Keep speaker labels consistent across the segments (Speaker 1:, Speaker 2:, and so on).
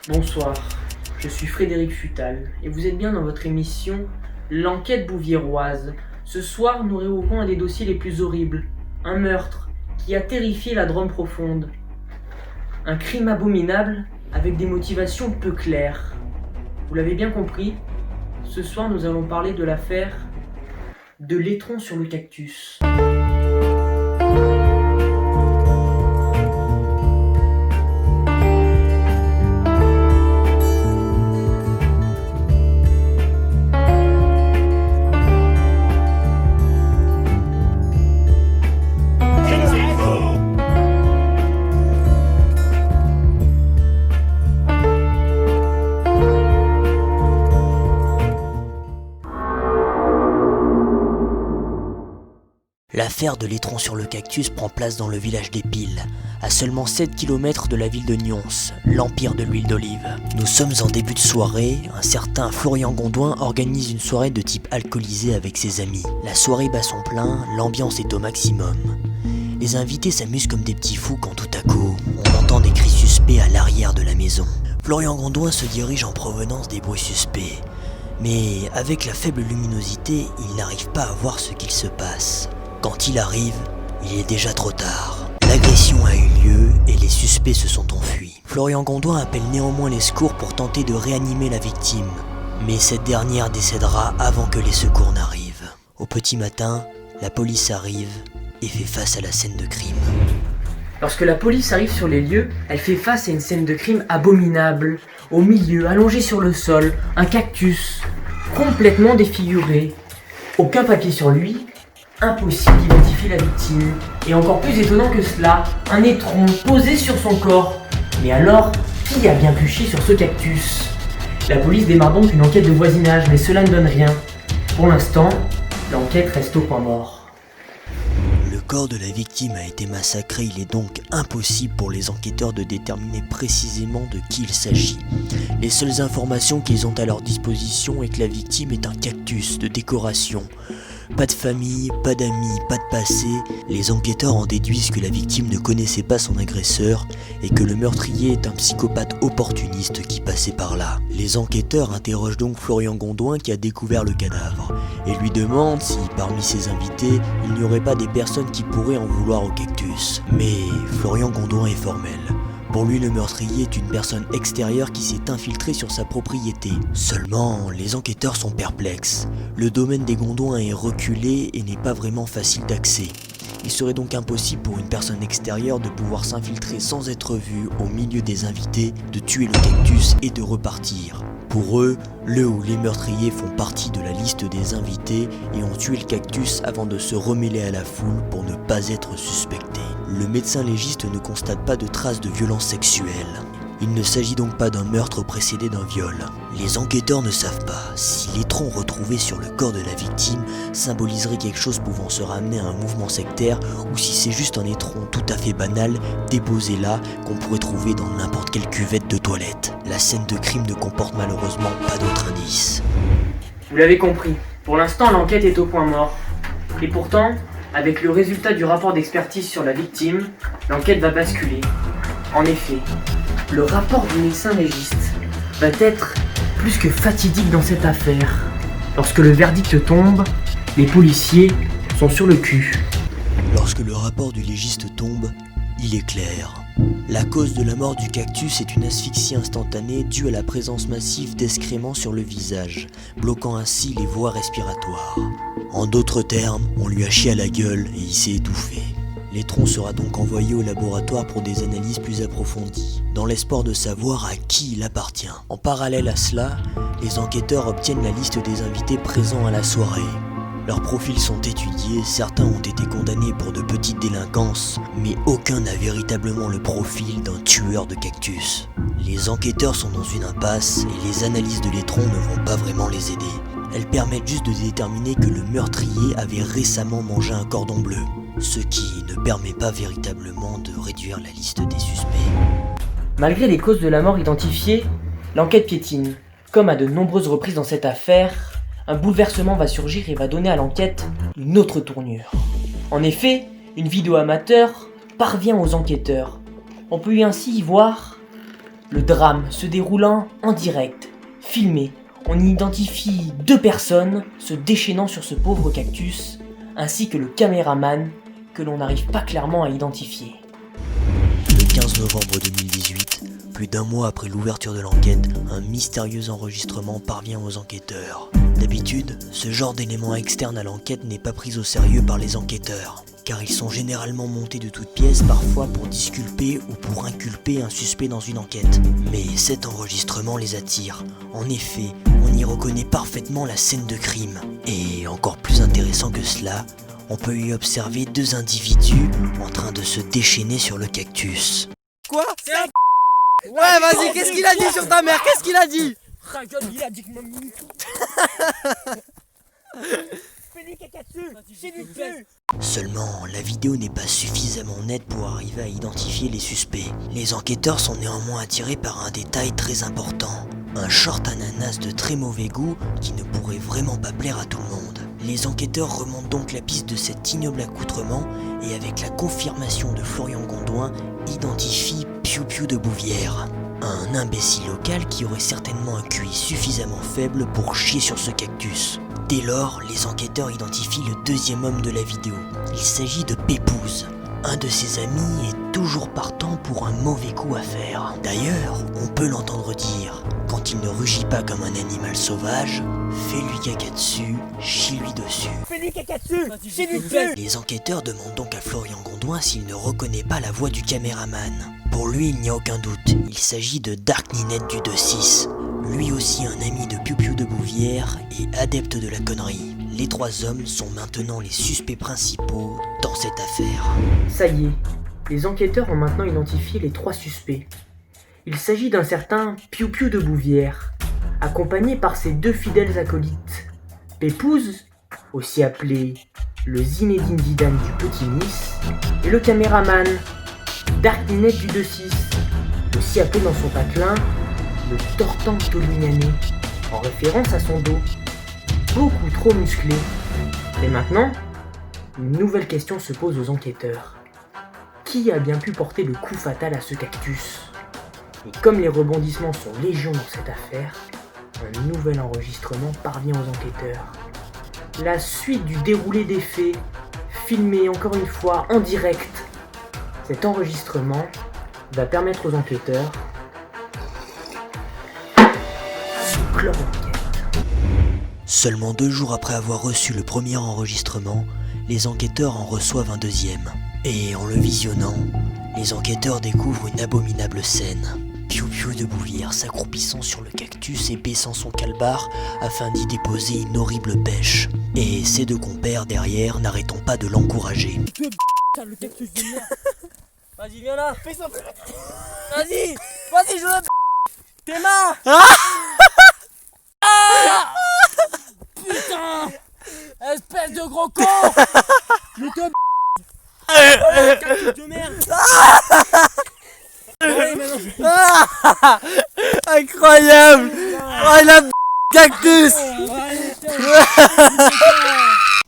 Speaker 1: Bonsoir, je suis Frédéric Futal et vous êtes bien dans votre émission L'enquête bouviéroise. Ce soir, nous réouvrons un des dossiers les plus horribles, un meurtre qui a terrifié la Drôme profonde. Un crime abominable avec des motivations peu claires. Vous l'avez bien compris, ce soir nous allons parler de l'affaire de l'étron sur le cactus.
Speaker 2: L'affaire de l'étron sur le cactus prend place dans le village des Piles, à seulement 7 km de la ville de Nyons, l'empire de l'huile d'olive. Nous sommes en début de soirée, un certain Florian Gondouin organise une soirée de type alcoolisé avec ses amis. La soirée bat son plein, l'ambiance est au maximum. Les invités s'amusent comme des petits fous quand tout à coup, on entend des cris suspects à l'arrière de la maison. Florian Gondouin se dirige en provenance des bruits suspects, mais avec la faible luminosité, il n'arrive pas à voir ce qu'il se passe. Quand il arrive, il est déjà trop tard. L'agression a eu lieu et les suspects se sont enfuis. Florian Gondouin appelle néanmoins les secours pour tenter de réanimer la victime, mais cette dernière décédera avant que les secours n'arrivent. Au petit matin, la police arrive et fait face à la scène de crime.
Speaker 1: Lorsque la police arrive sur les lieux, elle fait face à une scène de crime abominable. Au milieu, allongé sur le sol, un cactus, complètement défiguré. Aucun papier sur lui, impossible d'identifier la victime. Et encore plus étonnant que cela, un étron posé sur son corps. Mais alors, qui a bien pu chier sur ce cactus ? La police démarre donc une enquête de voisinage, mais cela ne donne rien. Pour l'instant, l'enquête reste au point mort.
Speaker 2: Le corps de la victime a été massacré, il est donc impossible pour les enquêteurs de déterminer précisément de qui il s'agit. Les seules informations qu'ils ont à leur disposition est que la victime est un cactus de décoration. Pas de famille, pas d'amis, pas de passé. Les enquêteurs en déduisent que la victime ne connaissait pas son agresseur et que le meurtrier est un psychopathe opportuniste qui passait par là. Les enquêteurs interrogent donc Florian Gondouin qui a découvert le cadavre et lui demandent si, parmi ses invités, il n'y aurait pas des personnes qui pourraient en vouloir au cactus. Mais Florian Gondouin est formel. Pour lui, le meurtrier est une personne extérieure qui s'est infiltrée sur sa propriété. Seulement, les enquêteurs sont perplexes. Le domaine des Gondouin est reculé et n'est pas vraiment facile d'accès. Il serait donc impossible pour une personne extérieure de pouvoir s'infiltrer sans être vue au milieu des invités, de tuer le cactus et de repartir. Pour eux, le ou les meurtriers font partie de la liste des invités et ont tué le cactus avant de se remêler à la foule pour ne pas être suspectés. Le médecin légiste ne constate pas de traces de violence sexuelle. Il ne s'agit donc pas d'un meurtre précédé d'un viol. Les enquêteurs ne savent pas si l'étron retrouvé sur le corps de la victime symboliserait quelque chose pouvant se ramener à un mouvement sectaire ou si c'est juste un étron tout à fait banal déposé là qu'on pourrait trouver dans n'importe quelle cuvette de toilette. La scène de crime ne comporte malheureusement pas d'autres indices.
Speaker 1: Vous l'avez compris, pour l'instant l'enquête est au point mort. Et pourtant, avec le résultat du rapport d'expertise sur la victime, l'enquête va basculer. En effet, le rapport du médecin légiste va être plus que fatidique dans cette affaire. Lorsque le verdict tombe, les policiers sont sur le cul.
Speaker 2: Lorsque le rapport du légiste tombe, il est clair. La cause de la mort du cactus est une asphyxie instantanée due à la présence massive d'excréments sur le visage, bloquant ainsi les voies respiratoires. En d'autres termes, on lui a chié à la gueule et il s'est étouffé. L'étron sera donc envoyé au laboratoire pour des analyses plus approfondies, dans l'espoir de savoir à qui il appartient. En parallèle à cela, les enquêteurs obtiennent la liste des invités présents à la soirée. Leurs profils sont étudiés, certains ont été condamnés pour de petites délinquances, mais aucun n'a véritablement le profil d'un tueur de cactus. Les enquêteurs sont dans une impasse et les analyses de l'étron ne vont pas vraiment les aider. Elles permettent juste de déterminer que le meurtrier avait récemment mangé un cordon bleu, ce qui ne permet pas véritablement de réduire la liste des suspects.
Speaker 1: Malgré les causes de la mort identifiées, l'enquête piétine. Comme à de nombreuses reprises dans cette affaire, un bouleversement va surgir et va donner à l'enquête une autre tournure. En effet, une vidéo amateur parvient aux enquêteurs. On peut ainsi y voir Le drame se déroulant en direct, filmé, on y identifie 2 personnes se déchaînant sur ce pauvre cactus, ainsi que le caméraman que l'on n'arrive pas clairement à identifier.
Speaker 2: Le 15 novembre 2018, plus d'un mois après l'ouverture de l'enquête, un mystérieux enregistrement parvient aux enquêteurs. D'habitude, ce genre d'élément externe à l'enquête n'est pas pris au sérieux par les enquêteurs, car ils sont généralement montés de toutes pièces, parfois pour disculper ou pour inculper un suspect dans une enquête. Mais cet enregistrement les attire. En effet, on y reconnaît parfaitement la scène de crime. Et encore plus intéressant que cela, on peut y observer 2 individus en train de se déchaîner sur le cactus.
Speaker 3: Quoi? C'est un Ouais, vas-y, qu'est-ce qu'il a dit sur ta mère? Qu'est-ce qu'il a dit?
Speaker 1: Ta gueule, il a dit que ma mini. Fais-lui caca dessus, chez-lui dessus.
Speaker 2: Seulement, la vidéo n'est pas suffisamment nette pour arriver à identifier les suspects. Les enquêteurs sont néanmoins attirés par un détail très important. Un short ananas de très mauvais goût qui ne pourrait vraiment pas plaire à tout le monde. Les enquêteurs remontent donc la piste de cet ignoble accoutrement et avec la confirmation de Florian Gondouin, identifient Piou Piou de Bouvière. Un imbécile local qui aurait certainement un QI suffisamment faible pour chier sur ce cactus. Dès lors, les enquêteurs identifient le 2e homme de la vidéo. Il s'agit de Pépouze. Un de ses amis est toujours partant pour un mauvais coup à faire. D'ailleurs, on peut l'entendre dire, quand il ne rugit pas comme un animal sauvage, fais-lui caca dessus, chie-lui dessus.
Speaker 1: Fais-lui caca dessus, chez-lui dessus.
Speaker 2: Les enquêteurs demandent donc à Florian Gondouin s'il ne reconnaît pas la voix du caméraman. Pour lui, il n'y a aucun doute, il s'agit de Dark Ninette du 2-6. Lui aussi un ami de Piou Piou de Bouvière et adepte de la connerie. Les 3 hommes sont maintenant les suspects principaux dans cette affaire.
Speaker 1: Ça y est, les enquêteurs ont maintenant identifié les 3 suspects. Il s'agit d'un certain Piou Piou de Bouvière, accompagné par ses 2 fidèles acolytes. Pépouze, aussi appelé le Zinedine Zidane du Petit Nice, et le caméraman, Dark Ninette du 2-6, aussi appelé dans son patelin le Tortan Polignanais, en référence à son dos, beaucoup trop musclé. Et maintenant, une nouvelle question se pose aux enquêteurs. Qui a bien pu porter le coup fatal à ce cactus? Et comme les rebondissements sont légion dans cette affaire, un nouvel enregistrement parvient aux enquêteurs. La suite du déroulé des faits, filmé encore une fois en direct. Cet enregistrement va permettre aux enquêteurs de clore l'enquête.
Speaker 2: Seulement 2 jours après avoir reçu le premier enregistrement, les enquêteurs en reçoivent un 2e. Et en le visionnant, les enquêteurs découvrent une abominable scène. Piou Piou de Bouvière s'accroupissant sur le cactus et baissant son calbar afin d'y déposer une horrible pêche. Et ses 2 compères derrière n'arrêtant pas de l'encourager.
Speaker 3: Le cactus de merde. Vas-y, viens là. Fais ça. Vas-y, je veux tes mains. Putain, espèce de gros con. Je te cactus de merde. Incroyable. Oh la cactus.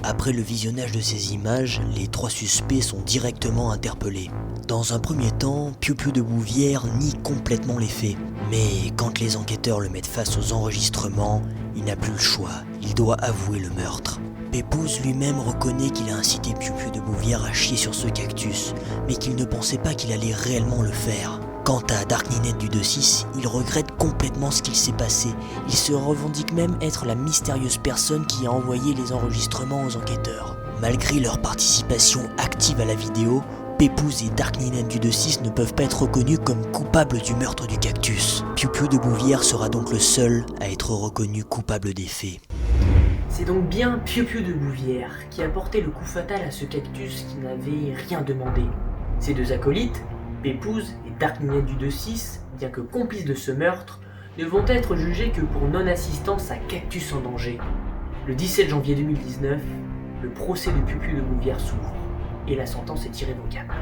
Speaker 2: Après le visionnage de ces images, les 3 suspects sont directement interpellés. Dans un premier temps, Piou Piou de Bouvière nie complètement les faits. Mais quand les enquêteurs le mettent face aux enregistrements, il n'a plus le choix, il doit avouer le meurtre. Pépouze lui-même reconnaît qu'il a incité Piou Piou de Bouvière à chier sur ce cactus, mais qu'il ne pensait pas qu'il allait réellement le faire. Quant à Dark Ninette du 2-6, il regrette complètement ce qu'il s'est passé. Il se revendique même être la mystérieuse personne qui a envoyé les enregistrements aux enquêteurs. Malgré leur participation active à la vidéo, Pépouze et Dark Ninette du 2-6 ne peuvent pas être reconnus comme coupables du meurtre du cactus. Piou Piou de Bouvière sera donc le seul à être reconnu coupable des faits.
Speaker 1: C'est donc bien Piou Piou de Bouvière qui a porté le coup fatal à ce cactus qui n'avait rien demandé. Ses 2 acolytes, Pépouze et Dark Ninette du 2-6, bien que complices de ce meurtre, ne vont être jugés que pour non-assistance à cactus en danger. Le 17 janvier 2019, le procès de Piou Piou de Bouvière s'ouvre et la sentence est irrévocable.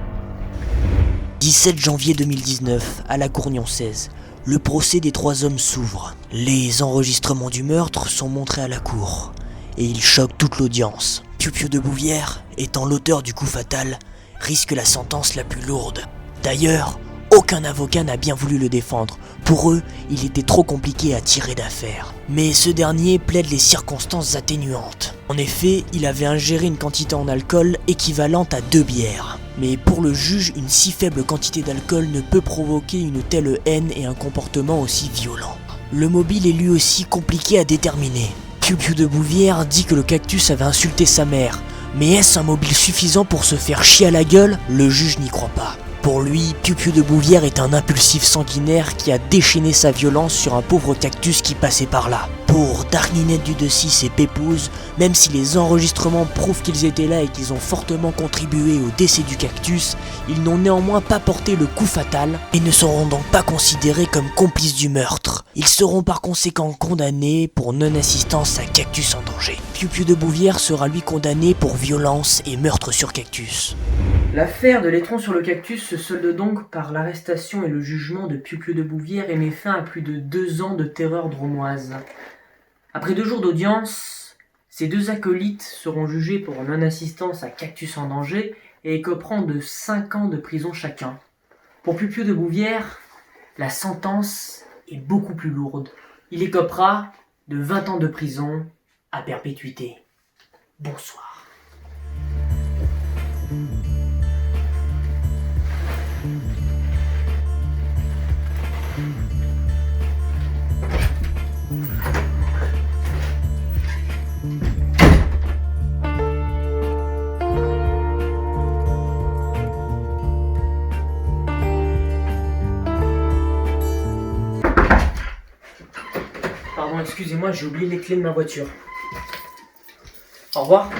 Speaker 2: 17 janvier 2019, à la Cour nyonçaise, le procès des 3 hommes s'ouvre. Les enregistrements du meurtre sont montrés à la cour et ils choquent toute l'audience. Piou Piou de Bouvière, étant l'auteur du coup fatal, risque la sentence la plus lourde. D'ailleurs, aucun avocat n'a bien voulu le défendre. Pour eux, il était trop compliqué à tirer d'affaire. Mais ce dernier plaide les circonstances atténuantes. En effet, il avait ingéré une quantité en alcool équivalente à 2 bières. Mais pour le juge, une si faible quantité d'alcool ne peut provoquer une telle haine et un comportement aussi violent. Le mobile est lui aussi compliqué à déterminer. Piu Piu de Bouvière dit que le cactus avait insulté sa mère. Mais est-ce un mobile suffisant pour se faire chier à la gueule? Le juge n'y croit pas. Pour lui, Piu Piu de Bouvière est un impulsif sanguinaire qui a déchaîné sa violence sur un pauvre cactus qui passait par là. Pour Darninette Dudessis et Pépouze, même si les enregistrements prouvent qu'ils étaient là et qu'ils ont fortement contribué au décès du cactus, ils n'ont néanmoins pas porté le coup fatal et ne seront donc pas considérés comme complices du meurtre. Ils seront par conséquent condamnés pour non-assistance à cactus en danger. Piu Piu de Bouvière sera lui condamné pour violence et meurtre sur cactus.
Speaker 1: L'affaire de l'étron sur le cactus se solde donc par l'arrestation et le jugement de Piu Piu de Bouvière et met fin à plus de 2 ans de terreur drômoise. Après 2 jours d'audience, ces 2 acolytes seront jugés pour non-assistance à cactus en danger et écoperont de 5 ans de prison chacun. Pour Piu Piu de Bouvière, la sentence est beaucoup plus lourde. Il écopera de 20 ans de prison à perpétuité. Bonsoir. Pardon, excusez-moi, j'ai oublié les clés de ma voiture. Au revoir.